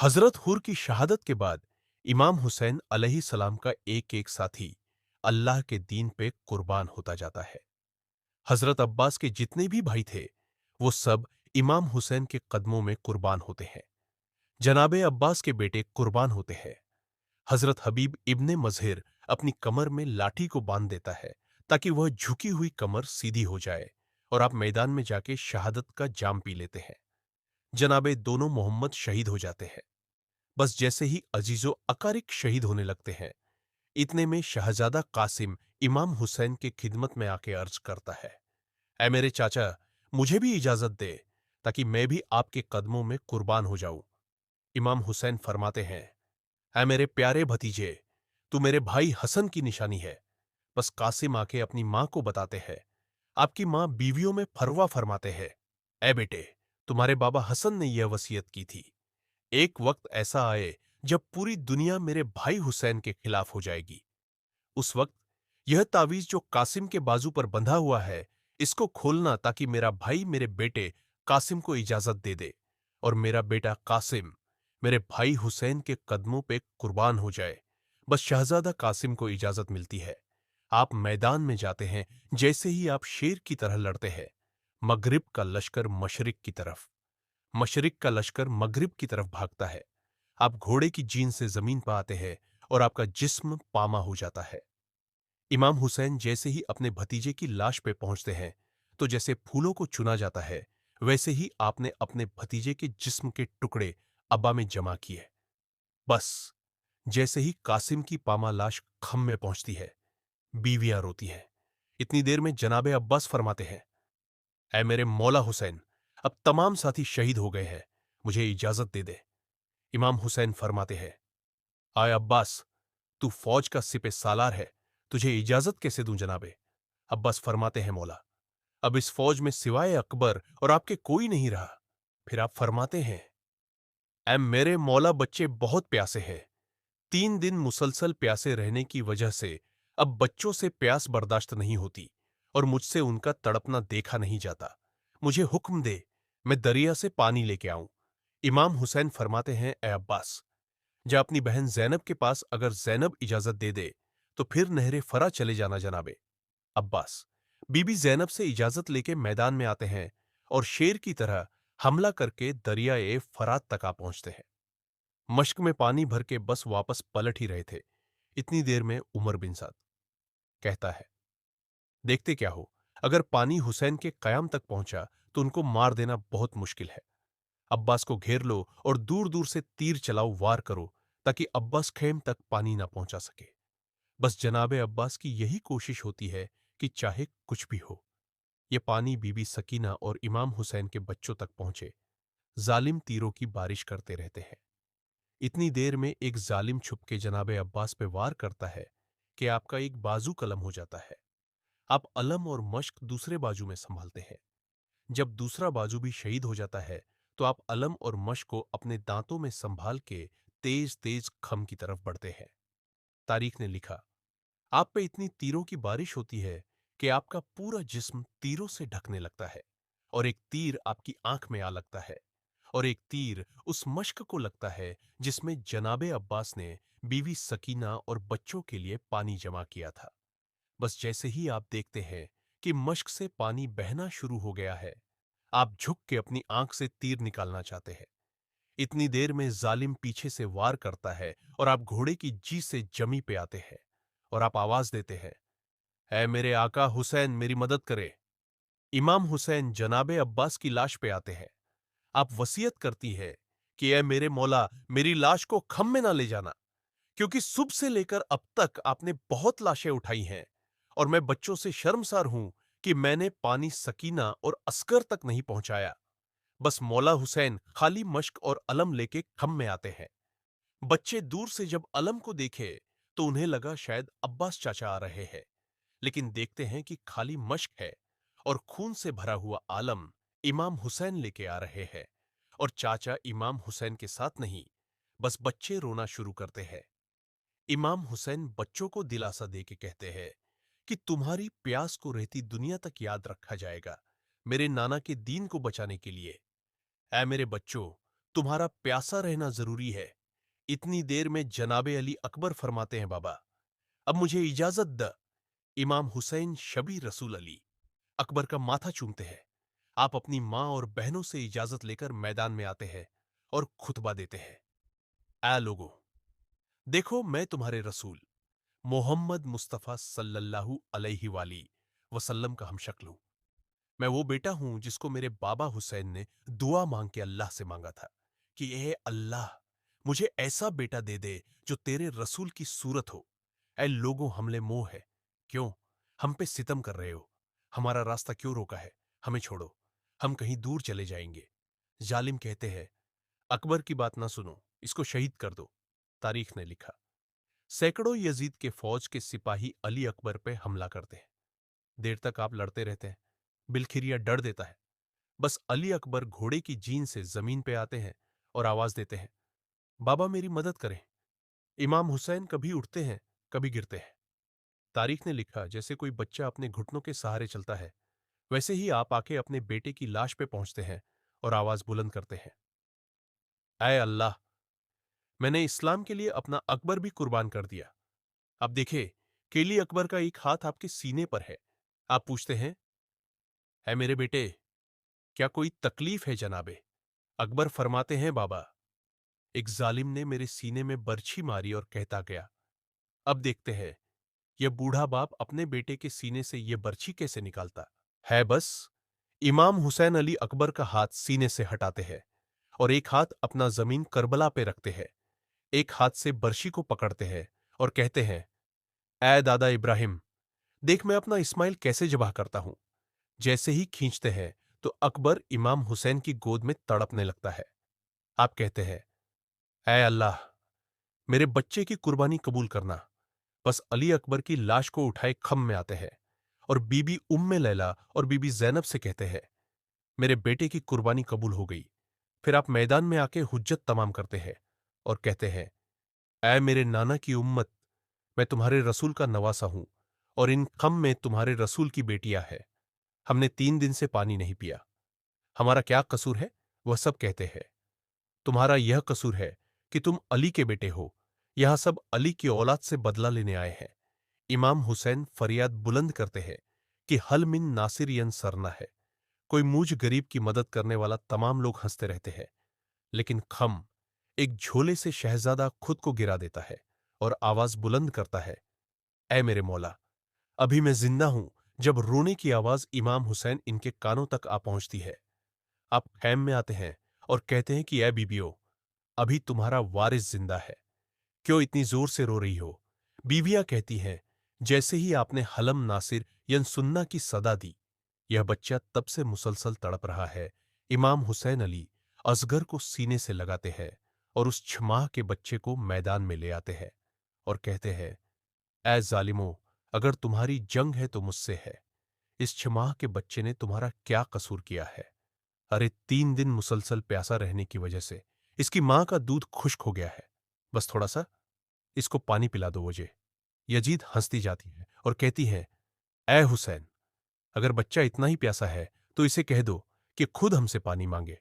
हजरत हुर की शहादत के बाद इमाम हुसैन अलैहिस्सलाम का एक एक साथी अल्लाह के दीन पे कुर्बान होता जाता है। हजरत अब्बास के जितने भी भाई थे वो सब इमाम हुसैन के कदमों में कुर्बान होते हैं। जनाबे अब्बास के बेटे कुर्बान होते हैं। हजरत हबीब इब्ने मजहिर अपनी कमर में लाठी को बांध देता है ताकि वह झुकी हुई कमर सीधी हो जाए और आप मैदान में जाके शहादत का जाम पी लेते हैं। जनाबे दोनों मोहम्मद शहीद हो जाते हैं। बस जैसे ही अजीजो अकारिक शहीद होने लगते हैं, इतने में शहजादा कासिम इमाम हुसैन की खिदमत में आके अर्ज करता है, ऐ मेरे चाचा, मुझे भी इजाजत दे ताकि मैं भी आपके कदमों में कुर्बान हो जाऊं। इमाम हुसैन फरमाते हैं, ऐ मेरे प्यारे भतीजे, तू मेरे भाई हसन की निशानी है। बस कासिम आके अपनी मां को बताते हैं। आपकी मां बीवियों में फरवा फरमाते हैं, ऐ बेटे, तुम्हारे बाबा हसन ने यह वसीयत की थी, एक वक्त ऐसा आए जब पूरी दुनिया मेरे भाई हुसैन के खिलाफ हो जाएगी। उस वक्त यह तावीज जो कासिम के बाजू पर बंधा हुआ है, इसको खोलना ताकि मेरा भाई मेरे बेटे कासिम को इजाजत दे दे और मेरा बेटा कासिम मेरे भाई हुसैन के कदमों पे कुर्बान हो जाए। बस शहजादा कासिम को इजाजत मिलती है। आप मैदान में जाते हैं। जैसे ही आप शेर की तरह लड़ते हैं, मगरिब का लश्कर मशरिक की तरफ, मशरिक का लश्कर मगरिब की तरफ भागता है। आप घोड़े की जीन से जमीन पर आते हैं और आपका जिस्म पामा हो जाता है। इमाम हुसैन जैसे ही अपने भतीजे की लाश पे पहुंचते हैं, तो जैसे फूलों को चुना जाता है, वैसे ही आपने अपने भतीजे के जिस्म के टुकड़े अब्बा में जमा किए। बस जैसे ही कासिम की पामा लाश खम में पहुंचती है, बीवियां रोती हैं। इतनी देर में जनाबे अब्बास फरमाते हैं, ऐ मेरे मौला हुसैन, अब तमाम साथी शहीद हो गए हैं, मुझे इजाजत दे दे। इमाम हुसैन फरमाते हैं, आय अब्बास, तू फौज का सिपे सालार है, तुझे इजाजत कैसे दूं जनाबे। अब्बास फरमाते हैं, मौला, अब इस फौज में सिवाय अकबर और आपके कोई नहीं रहा। फिर आप फरमाते हैं, ऐ मेरे मौला, बच्चे बहुत प्यासे हैं। 3 दिन मुसलसल प्यासे रहने की वजह से अब बच्चों से प्यास बर्दाश्त नहीं होती और मुझसे उनका तड़पना देखा नहीं जाता। मुझे हुक्म दे, मैं दरिया से पानी लेके आऊं। इमाम हुसैन फरमाते हैं, ए अब्बास, जा अपनी बहन जैनब के पास, अगर जैनब इजाजत दे दे तो फिर नहरे फरा चले जाना जनाबे। अब्बास बीबी जैनब से इजाजत लेके मैदान में आते हैं और शेर की तरह हमला करके दरियाए फरात तक आ पहुंचते हैं। मश्क में पानी भर के बस वापस पलट ही रहे थे। इतनी देर में उमर बिन साद कहता है, देखते क्या हो, अगर पानी हुसैन के कयाम तक पहुंचा तो उनको मार देना बहुत मुश्किल है। अब्बास को घेर लो और दूर दूर से तीर चलाओ, वार करो ताकि अब्बास खेम तक पानी ना पहुंचा सके। बस जनाबे अब्बास की यही कोशिश होती है कि चाहे कुछ भी हो, ये पानी बीबी सकीना और इमाम हुसैन के बच्चों तक पहुंचे। जालिम तीरों की बारिश करते रहते हैं। इतनी देर में एक जालिम छुप के जनाबे अब्बास पे वार करता है कि आपका एक बाजू कलम हो जाता है। आप अलम और मश्क दूसरे बाजू में संभालते हैं। जब दूसरा बाजू भी शहीद हो जाता है, तो आप अलम और मश्क को अपने दांतों में संभाल के तेज तेज खम की तरफ बढ़ते हैं। तारीख ने लिखा, आप पे इतनी तीरों की बारिश होती है कि आपका पूरा जिस्म तीरों से ढकने लगता है और एक तीर आपकी आंख में आ लगता है और एक तीर उस मश्क को लगता है जिसमें जनाबे अब्बास ने बीवी सकीना और बच्चों के लिए पानी जमा किया था। बस जैसे ही आप देखते हैं कि मश्क से पानी बहना शुरू हो गया है, आप झुक के अपनी आंख से तीर निकालना चाहते हैं। इतनी देर में जालिम पीछे से वार करता है और आप घोड़े की जी से जमी पे आते हैं और आप आवाज देते हैं, ऐ मेरे आका हुसैन, मेरी मदद करे। इमाम हुसैन जनाबे अब्बास की लाश पे आते हैं। आप वसीयत करती है कि ऐ मेरे मौला, मेरी लाश को खम में ना ले जाना, क्योंकि सुबह से लेकर अब तक आपने बहुत लाशें उठाई हैं और मैं बच्चों से शर्मसार हूं कि मैंने पानी सकीना और अस्कर तक नहीं पहुंचाया। बस मौला हुसैन खाली मश्क और अलम लेके खम में आते हैं। बच्चे दूर से जब अलम को देखे तो उन्हें लगा शायद अब्बास चाचा आ रहे हैं, लेकिन देखते हैं कि खाली मश्क है और खून से भरा हुआ आलम इमाम हुसैन लेके आ रहे हैं और चाचा इमाम हुसैन के साथ नहीं। बस बच्चे रोना शुरू करते हैं। इमाम हुसैन बच्चों को दिलासा दे के कहते हैं कि तुम्हारी प्यास को रहती दुनिया तक याद रखा जाएगा, मेरे नाना के दीन को बचाने के लिए। ऐ मेरे बच्चों, तुम्हारा प्यासा रहना जरूरी है। इतनी देर में जनाबे अली अकबर फरमाते हैं, बाबा अब मुझे इजाजत द। इमाम हुसैन शबी रसूल अली अकबर का माथा चूमते हैं। आप अपनी मां और बहनों से इजाजत लेकर मैदान में आते हैं और खुतबा देते हैं। ऐ लोगों, देखो मैं तुम्हारे रसूल मोहम्मद मुस्तफा सल्लल्लाहु अलैहि वाली वसल्लम का हमशक्ल हूं। मैं वो बेटा हूं जिसको मेरे बाबा हुसैन ने दुआ मांग के अल्लाह से मांगा था कि ए अल्लाह, मुझे ऐसा बेटा दे दे जो तेरे रसूल की सूरत हो। ऐ लोगों, हमले मोह है। क्यों हम पे सितम कर रहे हो? हमारा रास्ता क्यों रोका है? हमें छोड़ो, हम कहीं दूर चले जाएंगे। जालिम कहते हैं, अकबर की बात ना सुनो, इसको शहीद कर दो। तारीख ने लिखा, सैकड़ों यजीद के फौज के सिपाही अली अकबर पे हमला करते हैं। देर तक आप लड़ते रहते हैं। बिलखिरिया डर देता है। बस अली अकबर घोड़े की जीन से जमीन पे आते हैं और आवाज देते हैं, बाबा मेरी मदद करें। इमाम हुसैन कभी उठते हैं, कभी गिरते हैं। तारीख ने लिखा, जैसे कोई बच्चा अपने घुटनों के सहारे चलता है, वैसे ही आप आके अपने बेटे की लाश पे पहुंचते हैं और आवाज बुलंद करते हैं, ऐ अल्लाह, मैंने इस्लाम के लिए अपना अकबर भी कुर्बान कर दिया। अब देखे, केली अकबर का एक हाथ आपके सीने पर है। आप पूछते हैं, है मेरे बेटे, क्या कोई तकलीफ है जनाबे? अकबर फरमाते हैं, बाबा एक जालिम ने मेरे सीने में बरछी मारी और कहता गया। अब देखते हैं यह बूढ़ा बाप अपने बेटे के सीने से यह बरछी कैसे निकालता है। बस इमाम हुसैन अली अकबर का हाथ सीने से हटाते हैं और एक हाथ अपना जमीन करबला पे रखते हैं। एक हाथ से बरछी को पकड़ते हैं और कहते हैं, ऐ दादा इब्राहिम, देख मैं अपना इस्माइल कैसे जबाह करता हूं। जैसे ही खींचते हैं तो अकबर इमाम हुसैन की गोद में तड़पने लगता है। आप कहते हैं, ऐ अल्लाह, मेरे बच्चे की कुर्बानी कबूल करना। बस अली अकबर की लाश को उठाए खम में आते हैं और बीबी उम्मे लैला और बीबी जैनब से कहते हैं, मेरे बेटे की कुर्बानी कबूल हो गई। फिर आप मैदान में आके हुज्जत तमाम करते हैं और कहते हैं, ऐ मेरे नाना की उम्मत, मैं तुम्हारे रसूल का नवासा हूं और इन खम में तुम्हारे रसूल की बेटियां हैं। हमने 3 दिन से पानी नहीं पिया। हमारा क्या कसूर है? वह सब कहते हैं, तुम्हारा यह कसूर है कि तुम अली के बेटे हो। यहां सब अली की औलाद से बदला लेने आए हैं। इमाम हुसैन फरियाद बुलंद करते हैं कि हल मिन नासिर सरना है। कोई मूझ गरीब की मदद करने वाला? तमाम लोग हंसते रहते हैं। लेकिन खम एक झोले से शहजादा खुद को गिरा देता है और आवाज बुलंद करता है, ऐ मेरे मौला, अभी मैं जिंदा हूं जब रोने की आवाज इमाम हुसैन इनके कानों तक आ पहुंचती है। आप खैम में आते हैं और कहते हैं कि ऐ बीबियों, अभी तुम्हारा वारिस जिंदा है। क्यों इतनी जोर से रो रही हो? बीवियां कहती हैं, जैसे ही आपने हलम नासिर यन सुन्ना की सदा दी, यह बच्चा तब से मुसलसल तड़प रहा है। इमाम हुसैन अली असगर को सीने से लगाते हैं और उस 6 माह के बच्चे को मैदान में ले आते हैं और कहते हैं, ऐ जालिमो, अगर तुम्हारी जंग है तो मुझसे है। इस 6 माह के बच्चे ने तुम्हारा क्या कसूर किया है? अरे 3 दिन मुसलसल प्यासा रहने की वजह से इसकी मां का दूध खुश्क हो गया है। बस थोड़ा सा इसको पानी पिला दो मुझे। यजीद हंसती जाती है और कहती है, ऐ हुसैन, अगर बच्चा इतना ही प्यासा है तो इसे कह दो कि खुद हमसे पानी मांगे।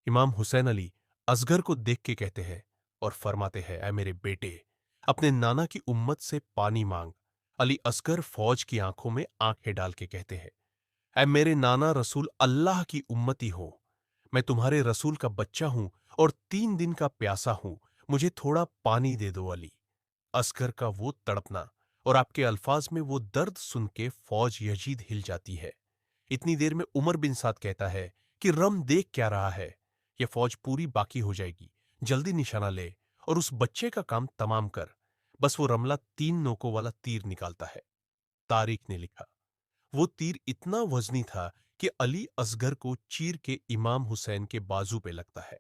इमाम हुसैन अली असगर को देख के कहते हैं और फरमाते हैं, ऐ मेरे बेटे, अपने नाना की उम्मत से पानी मांग। अली असगर फौज की आंखों में आंखें डाल के कहते हैं, ऐ मेरे नाना रसूल अल्लाह की उम्मती हो, मैं तुम्हारे रसूल का बच्चा हूं और 3 दिन का प्यासा हूं। मुझे थोड़ा पानी दे दो अली। असगर का वो तड़पना और आपके अल्फाज में वो दर्द सुन के फौज यजीद हिल जाती है। इतनी देर में उमर बिन साद कहता है कि रम देख क्या रहा है, यह फौज पूरी बाकी हो जाएगी। जल्दी निशाना ले और उस बच्चे का काम तमाम कर। बस वो रमला 3 नोकों वाला तीर निकालता है। तारीख ने लिखा, वो तीर इतना वजनी था कि अली असगर को चीर के इमाम हुसैन के बाजू पे लगता है।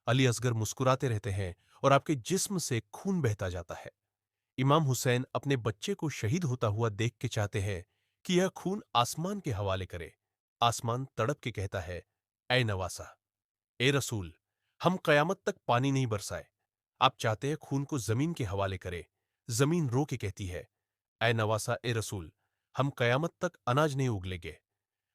अली असगर मुस्कुराते रहते हैं और आपके जिस्म से खून बहता जाता है। इमाम हुसैन अपने बच्चे को शहीद होता हुआ देख के चाहते हैं कि यह खून आसमान के हवाले करे। आसमान तड़प के कहता है, ऐ नवासा, ए रसूल, हम कयामत तक पानी नहीं बरसाए। आप चाहते हैं खून को जमीन के हवाले करे। जमीन रो के कहती है, ऐ नवासा, ए रसूल, हम कयामत तक अनाज नहीं उगलेंगे।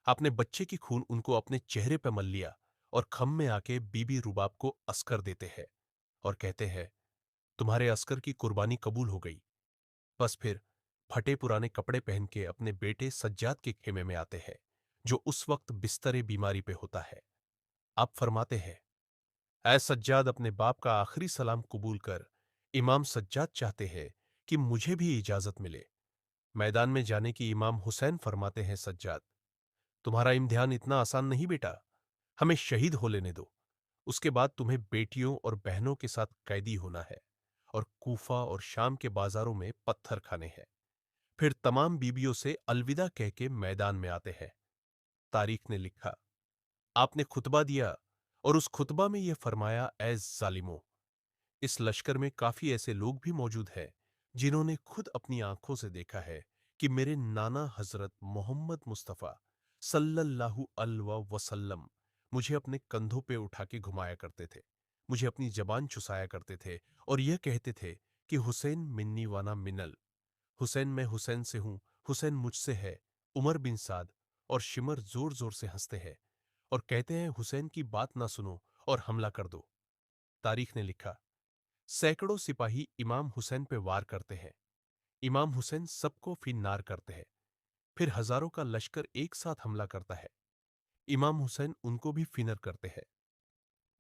आपने बच्चे की खून उनको अपने चेहरे पर मल लिया और खम में आके बीबी रुबाब को अस्कर देते हैं और कहते हैं, तुम्हारे अस्कर की कुर्बानी कबूल हो गई। बस फिर फटे पुराने कपड़े पहन के अपने बेटे सज्जाद के खेमे में आते हैं, जो उस वक्त बिस्तरे बीमारी पे होता है। आप फरमाते हैं, ऐ सज्जाद, अपने बाप का आखिरी सलाम कबूल कर। इमाम सज्जाद चाहते हैं कि मुझे भी इजाजत मिले मैदान में जाने की। इमाम हुसैन फरमाते हैं, सज्जाद, तुम्हारा इम्तिहान इतना आसान नहीं बेटा, हमें शहीद हो लेने दो। उसके बाद तुम्हें बेटियों और बहनों के साथ कैदी होना है और कूफा और शाम के बाजारों में पत्थर खाने हैं। फिर तमाम बीबियों से अलविदा कह के मैदान में आते हैं। तारीख ने लिखा, आपने खुतबा दिया और उस खुतबा में यह फरमाया, ऐ जालिमों, इस लश्कर में काफी ऐसे लोग भी मौजूद हैं जिन्होंने खुद अपनी आंखों से देखा है कि मेरे नाना हजरत मोहम्मद मुस्तफा सल्लल्लाहु अलैहि वसल्लम मुझे अपने कंधों पे उठा के घुमाया करते थे, मुझे अपनी जबान चुसाया करते थे और यह कहते थे कि हुसैन मिन्नी वाना मिनल, हुसैन मैं हुसैन से हूं, हुसैन मुझसे है। उमर बिन साद और शिमर जोर जोर से हंसते हैं और कहते हैं, हुसैन की बात ना सुनो और हमला कर दो। तारीख ने लिखा, सैकड़ों सिपाही इमाम हुसैन पे वार करते हैं। इमाम हुसैन सबको फिन्नार करते हैं। फिर हजारों का लश्कर एक साथ हमला करता है। इमाम हुसैन उनको भी फिनर करते हैं।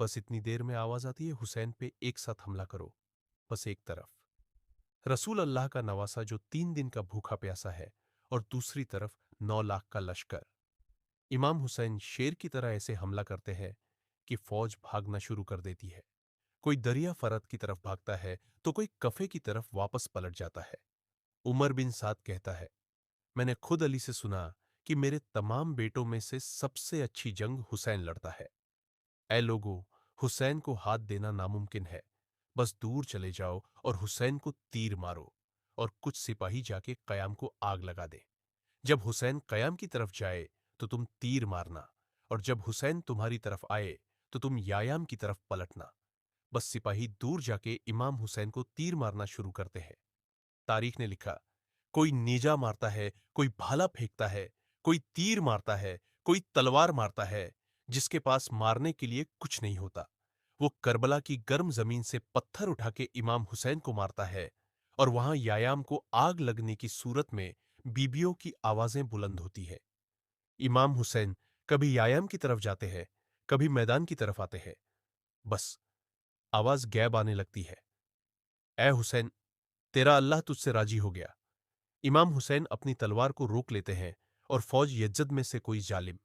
बस इतनी देर में आवाज आती है, हुसैन पे एक साथ हमला करो। बस एक तरफ रसूल अल्लाह का नवासा जो 3 दिन का भूखा प्यासा है और दूसरी तरफ 9 लाख का लश्कर। इमाम हुसैन शेर की तरह ऐसे हमला करते हैं कि फौज भागना शुरू कर देती है। कोई दरिया फरत की तरफ भागता है तो कोई कफे की तरफ वापस पलट जाता है। उमर बिन साद कहता है, मैंने खुद अली से सुना कि मेरे तमाम बेटों में से सबसे अच्छी जंग हुसैन लड़ता है। ऐ लोगों, हुसैन को हाथ देना नामुमकिन है। बस दूर चले जाओ और हुसैन को तीर मारो। और कुछ सिपाही जाके कयाम को आग लगा दे। जब हुसैन कयाम की तरफ जाए तो तुम तीर मारना, और जब हुसैन तुम्हारी तरफ आए तो तुम यायाम की तरफ पलटना। बस सिपाही दूर जाके इमाम हुसैन को तीर मारना शुरू करते हैं। तारीख ने लिखा, कोई नेजा मारता है, कोई भाला फेंकता है, कोई तीर मारता है, कोई तलवार मारता है। जिसके पास मारने के लिए कुछ नहीं होता, वो करबला की गर्म जमीन से पत्थर उठा के इमाम हुसैन को मारता है। और वहां यायाम को आग लगने की सूरत में बीबियों की आवाजें बुलंद होती है। इमाम हुसैन कभी यायाम की तरफ जाते हैं, कभी मैदान की तरफ आते हैं। बस आवाज गैब आने लगती है, ए हुसैन, तेरा अल्लाह तुझसे राजी हो गया। इमाम हुसैन अपनी तलवार को रोक लेते हैं और फौज यज्जद में से कोई जालिम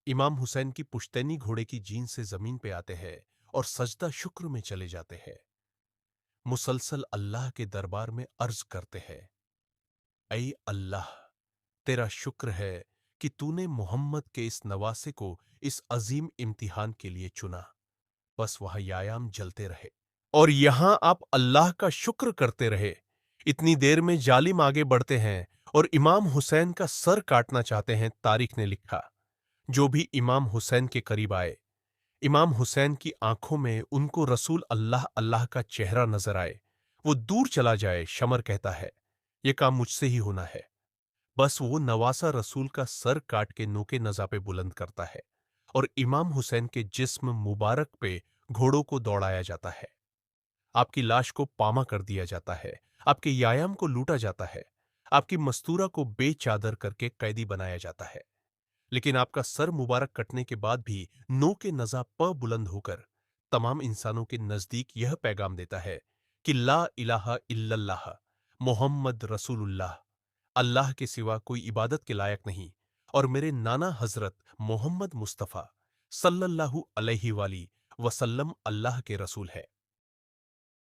इमाम हुसैन की पुश्तैनी घोड़े की जीन से जमीन पे आते हैं और सजदा शुक्र में चले जाते हैं। मुसलसल अल्लाह के दरबार में अर्ज करते हैं, ऐ अल्लाह, तेरा शुक्र है कि तूने मोहम्मद के इस नवासे को इस अजीम इम्तिहान के लिए चुना। बस वह यायाम जलते रहे और यहां आप अल्लाह का शुक्र करते रहे। इतनी देर में जालिम आगे बढ़ते हैं और इमाम हुसैन का सर काटना चाहते हैं। तारीख ने लिखा, जो भी इमाम हुसैन के करीब आए, इमाम हुसैन की आंखों में उनको रसूल अल्लाह अल्लाह का चेहरा नजर आए, वो दूर चला जाए। शमर कहता है, यह काम मुझसे ही होना है। बस वो नवासा रसूल का सर काट के नोके नजा पे बुलंद करता है और इमाम हुसैन के जिस्म मुबारक पे घोड़ों को दौड़ाया जाता है। आपकी लाश को पामा कर दिया जाता है, आपके यायाम को लूटा जाता है, आपकी मस्तूरा को बेचादर करके कैदी बनाया जाता है। लेकिन आपका सर मुबारक कटने के बाद भी नो के नजा प बुलंद होकर तमाम इंसानों के नजदीक यह पैगाम देता है कि ला इलाहा इल्लल्लाह मोहम्मद रसूलुल्लाह, अल्लाह के सिवा कोई इबादत के लायक नहीं और मेरे नाना हजरत मोहम्मद मुस्तफा सल्लल्लाहु अलैहि वसल्लम अल्लाह के रसूल है।